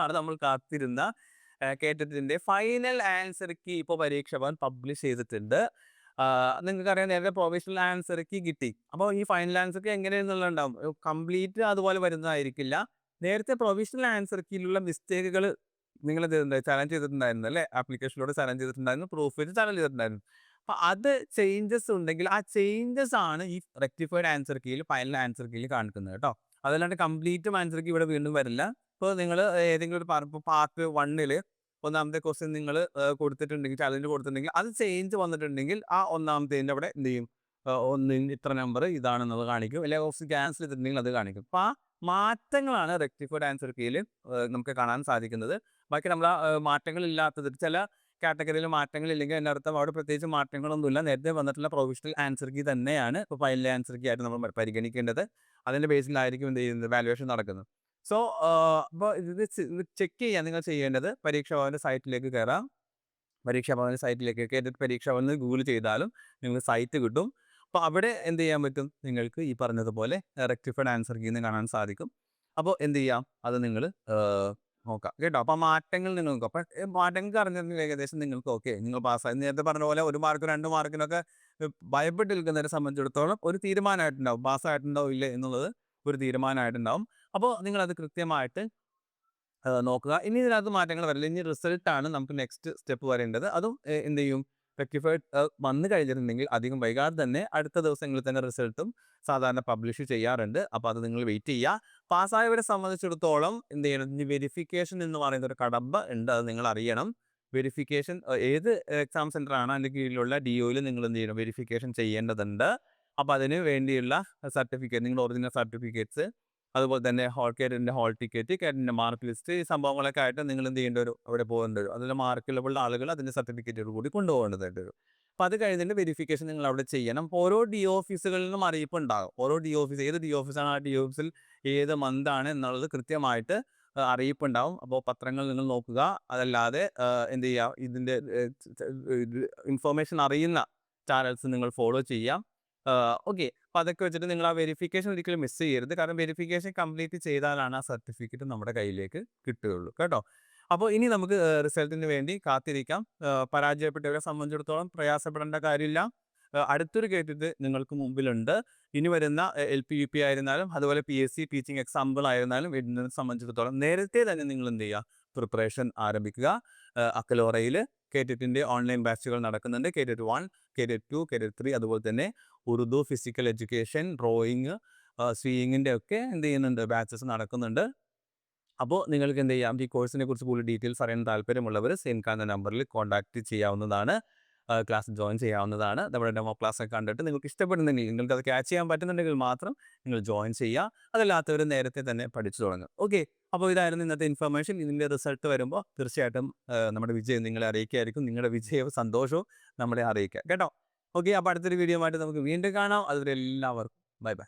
ഇതാണ് നമ്മൾ കാത്തിരുന്ന കേറ്ററ്റിന്റെ ഫൈനൽ ആൻസർ കീ ഇപ്പോൾ പരീക്ഷ ഭവൻ പബ്ലിഷ് ചെയ്തിട്ടുണ്ട്. നിങ്ങൾക്കറിയാം നേരത്തെ പ്രൊവിഷണൽ ആൻസർ കീ കിട്ടി. അപ്പോൾ ഈ ഫൈനൽ ആൻസർ കീ എങ്ങനെയെന്നുള്ളതുണ്ടാവും. കംപ്ലീറ്റ് അതുപോലെ വരുന്നതായിരിക്കില്ല. നേരത്തെ പ്രൊവിഷണൽ ആൻസർ കീയിലുള്ള മിസ്റ്റേക്കുകൾ നിങ്ങൾ ചലഞ്ച് ചെയ്തിട്ടുണ്ടായിരുന്നു അല്ലേ? ആപ്ലിക്കേഷനിലൂടെ ചലഞ്ച് ചെയ്തിട്ടുണ്ടായിരുന്നു, പ്രൂഫ് വെച്ച് ചലഞ്ച് ചെയ്തിട്ടുണ്ടായിരുന്നു. അപ്പൊ അത് ചേഞ്ചസ് ഉണ്ടെങ്കിൽ ആ ചേഞ്ചസ് ആണ് ഈ റെക്ടിഫൈഡ് ആൻസർ കീയിൽ ഫൈനൽ ആൻസർ കീയിൽ കാണിക്കുന്നത് കേട്ടോ. അതല്ലാണ്ട് കംപ്ലീറ്റ് ആൻസർ കീ ഇവിടെ വീണ്ടും വരില്ല. ഇപ്പോൾ നിങ്ങൾ ഏതെങ്കിലും ഒരു പാർട്ട് 1 ഒന്നാമത്തെ ക്വസ്റ്റ്യൻ നിങ്ങൾ കൊടുത്തിട്ടുണ്ടെങ്കിൽ, ചലഞ്ച് കൊടുത്തിട്ടുണ്ടെങ്കിൽ അത് ചേഞ്ച് വന്നിട്ടുണ്ടെങ്കിൽ ആ ഒന്നാമത്തേതിൻ്റെ അവിടെ എന്ത് ചെയ്യും, ഒന്നിന് ഇത്ര നമ്പർ ഇതാണെന്നത് കാണിക്കും. അല്ലെങ്കിൽ ഓപ്ഷൻ ക്യാൻസൽ ചെയ്തിട്ടുണ്ടെങ്കിൽ അത് കാണിക്കും. അപ്പോൾ ആ മാറ്റങ്ങളാണ് റെക്ടിഫൈഡ് ആൻസർ കീയിൽ നമുക്ക് കാണാൻ സാധിക്കുന്നത്. ബാക്കി നമ്മൾ ആ മാറ്റങ്ങളില്ലാത്തത് ചില കാറ്റഗറിയിൽ മാറ്റങ്ങളില്ലെങ്കിൽ അതിൻ്റെ അർത്ഥം അവിടെ പ്രത്യേകിച്ച് മാറ്റങ്ങളൊന്നുമില്ല. നേരത്തെ വന്നിട്ടുള്ള പ്രൊവിഷണൽ ആൻസർ കീ തന്നെയാണ് ഇപ്പോൾ ഫൈനൽ ആൻസർ കീ ആയിട്ട് നമ്മൾ പരിഗണിക്കേണ്ടത്. അതിൻ്റെ ബേസിലായിരിക്കും എന്ത് ചെയ്യുന്നത്, വാല്യുവേഷൻ നടക്കുന്നത്. സോ അപ്പോൾ ഇത് ചെക്ക് ചെയ്യാൻ നിങ്ങൾ ചെയ്യേണ്ടത് പരീക്ഷാ ഭവൻ്റെ സൈറ്റിലേക്ക് കയറാം. പരീക്ഷാ ഭവൻ്റെ സൈറ്റിലേക്ക് കയറിയിട്ട് പരീക്ഷാ ഭവൻ ഗൂഗിൾ ചെയ്താലും നിങ്ങൾക്ക് സൈറ്റ് കിട്ടും. അപ്പോൾ അവിടെ എന്ത് ചെയ്യാൻ പറ്റും, നിങ്ങൾക്ക് ഈ പറഞ്ഞതുപോലെ റെക്ടിഫൈഡ് ആൻസർ കീ എന്ന് കാണാൻ സാധിക്കും. അപ്പോൾ എന്ത് ചെയ്യാം, അത് നിങ്ങൾ നോക്കാം കേട്ടോ. അപ്പോൾ മാറ്റങ്ങൾ നിങ്ങൾ നോക്കാം. അപ്പോൾ മാറ്റങ്ങൾ അറിഞ്ഞിട്ടുണ്ടെങ്കിൽ ഏകദേശം നിങ്ങൾക്ക് ഓക്കെ, നിങ്ങൾ പാസ്സായി. നേരത്തെ പറഞ്ഞ പോലെ 1 മാർക്ക് 2 മാർക്കിനൊക്കെ ഭയപ്പെട്ട് നിൽക്കുന്നവരെ സംബന്ധിച്ചിടത്തോളം ഒരു തീരുമാനമായിട്ടുണ്ടാവും, പാസ്സായിട്ടുണ്ടാവും ഇല്ലേ എന്നുള്ളത് ഒരു തീരുമാനമായിട്ടുണ്ടാവും. അപ്പോൾ നിങ്ങളത് കൃത്യമായിട്ട് നോക്കുക. ഇനി ഇതിനകത്ത് മാറ്റങ്ങൾ വരില്ല. ഇനി റിസൾട്ടാണ് നമുക്ക് നെക്സ്റ്റ് സ്റ്റെപ്പ് വരേണ്ടത്. അതും എന്ത് ചെയ്യും, റെക്ടിഫൈഡ് വന്നു കഴിഞ്ഞിട്ടുണ്ടെങ്കിൽ അധികം വൈകാതെ തന്നെ അടുത്ത ദിവസങ്ങളിൽ തന്നെ റിസൾട്ടും സാധാരണ പബ്ലിഷ് ചെയ്യാറുണ്ട്. അപ്പോൾ അത് നിങ്ങൾ വെയിറ്റ് ചെയ്യുക. പാസ്സായവരെ സംബന്ധിച്ചിടത്തോളം എന്ത് ചെയ്യണം, ഇനി വെരിഫിക്കേഷൻ എന്ന് പറയുന്ന ഒരു കടമ്പ ഉണ്ട്, അത് നിങ്ങൾ അറിയണം. വെരിഫിക്കേഷൻ ഏത് എക്സാം സെൻ്റർ ആണ് അതിൻ്റെ കീഴിലുള്ള DOയിൽ നിങ്ങൾ എന്ത് ചെയ്യണം, വെരിഫിക്കേഷൻ ചെയ്യേണ്ടതുണ്ട്. അപ്പോൾ അതിന് വേണ്ടിയുള്ള സർട്ടിഫിക്കറ്റ്, നിങ്ങളുടെ ഒറിജിനൽ സർട്ടിഫിക്കറ്റ്സ്, അതുപോലെ തന്നെ കേരറ്റിൻ്റെ ഹോൾ ടിക്കറ്റ്, കേരറ്റിൻ്റെ മാർക്ക് ലിസ്റ്റ്, ഈ സംഭവങ്ങളൊക്കെ ആയിട്ട് നിങ്ങൾ എന്ത് ചെയ്യേണ്ടി വരും, അവിടെ പോകേണ്ടി വരും. അതിൽ മാർക്കുള്ള ആളുകൾ അതിൻ്റെ സർട്ടിഫിക്കറ്റോട് കൂടി കൊണ്ടുപോകേണ്ടതായിട്ട് വരും. അപ്പോൾ അത് കഴിഞ്ഞിട്ട് വെരിഫിക്കേഷൻ നിങ്ങൾ അവിടെ ചെയ്യണം. ഓരോ DO ഓഫീസുകളിൽ നിന്നും അറിയിപ്പ് ഉണ്ടാകും. ഓരോ DO ഓഫീസ്, ഏത് DO ഓഫീസാണ് ആ DO ഓഫീസിൽ ഏത് മന്താണ് എന്നുള്ളത് കൃത്യമായിട്ട് അറിയിപ്പുണ്ടാവും. അപ്പോൾ പത്രങ്ങൾ നിങ്ങൾ നോക്കുക. അതല്ലാതെ എന്ത് ചെയ്യുക, ഇതിൻ്റെ ഇൻഫോർമേഷൻ അറിയുന്ന ചാനൽസ് നിങ്ങൾ ഫോളോ ചെയ്യാം. ഓക്കെ. അപ്പോൾ അതൊക്കെ വെച്ചിട്ട് നിങ്ങൾ ആ വെരിഫിക്കേഷൻ ഒരിക്കലും മിസ് ചെയ്യരുത്. കാരണം വെരിഫിക്കേഷൻ കംപ്ലീറ്റ് ചെയ്താലാണ് ആ സർട്ടിഫിക്കറ്റ് നമ്മുടെ കയ്യിലേക്ക് കിട്ടുകയുള്ളൂ കേട്ടോ. അപ്പോൾ ഇനി നമുക്ക് റിസൾട്ടിന് വേണ്ടി കാത്തിരിക്കാം. പരാജയപ്പെട്ടവരെ സംബന്ധിച്ചിടത്തോളം പ്രയാസപ്പെടേണ്ട കാര്യമില്ല. അടുത്തൊരു കേട്ടിട്ട് നിങ്ങൾക്ക് മുമ്പിലുണ്ട്. ഇനി വരുന്ന LP UP ആയിരുന്നാലും അതുപോലെ PSC ടീച്ചിങ് എക്സാമ്പിളായിരുന്നാലും ഇതിനെ സംബന്ധിച്ചിടത്തോളം നേരത്തെ തന്നെ നിങ്ങൾ എന്ത് ചെയ്യുക, പ്രിപ്പറേഷൻ ആരംഭിക്കുക. അക്കലോറയിൽ കേറ്ററ്റിൻ്റെ ഓൺലൈൻ ബാച്ചുകൾ നടക്കുന്നുണ്ട്. കേറ്ററ്റ് 1, കേറ്ററ്റ് 2, കേറ്ററ്റ് 3, അതുപോലെ തന്നെ ഉറുദു, ഫിസിക്കൽ എഡ്യൂക്കേഷൻ, ഡ്രോയിങ്, സ്വിങ്ങിൻ്റെ ഒക്കെ എന്ത് ചെയ്യുന്നുണ്ട്, ബാച്ചസ് നടക്കുന്നുണ്ട്. അപ്പോൾ നിങ്ങൾക്ക് എന്ത് ചെയ്യാം, ഈ കോഴ്സിനെ കുറിച്ച് കൂടുതൽ ഡീറ്റെയിൽസ് അറിയാൻ താല്പര്യമുള്ളവർ സെയിം കാണുന്ന നമ്പറിൽ കോൺടാക്റ്റ് ചെയ്യാവുന്നതാണ്. ക്ലാസ് ജോയിൻ ചെയ്യാവുന്നതാണ്. നമ്മുടെ ഡെമോ ക്ലാസ്സൊക്കെ കണ്ടിട്ട് നിങ്ങൾക്ക് ഇഷ്ടപ്പെടുന്നെങ്കിൽ, നിങ്ങൾക്ക് അത് ക്യാച്ച് ചെയ്യാൻ പറ്റുന്നുണ്ടെങ്കിൽ മാത്രം നിങ്ങൾ ജോയിൻ ചെയ്യുക. അതല്ലാത്തവർ നേരത്തെ തന്നെ പഠിച്ചു തുടങ്ങുക. ഓക്കെ. അപ്പോൾ ഇതായിരുന്നു ഇന്നത്തെ ഇൻഫർമേഷൻ. ഇതിൻ്റെ റിസൾട്ട് വരുമ്പോൾ തീർച്ചയായിട്ടും നമ്മുടെ വിജയം നിങ്ങളെ അറിയിക്കുകയായിരിക്കും. നിങ്ങളുടെ വിജയവും സന്തോഷവും നമ്മളെ അറിയിക്കുക കേട്ടോ. ഓക്കെ. അപ്പോൾ അടുത്തൊരു വീഡിയോ ആയിട്ട് നമുക്ക് വീണ്ടും കാണാം. അതുവരെ എല്ലാവർക്കും ബൈ ബൈ.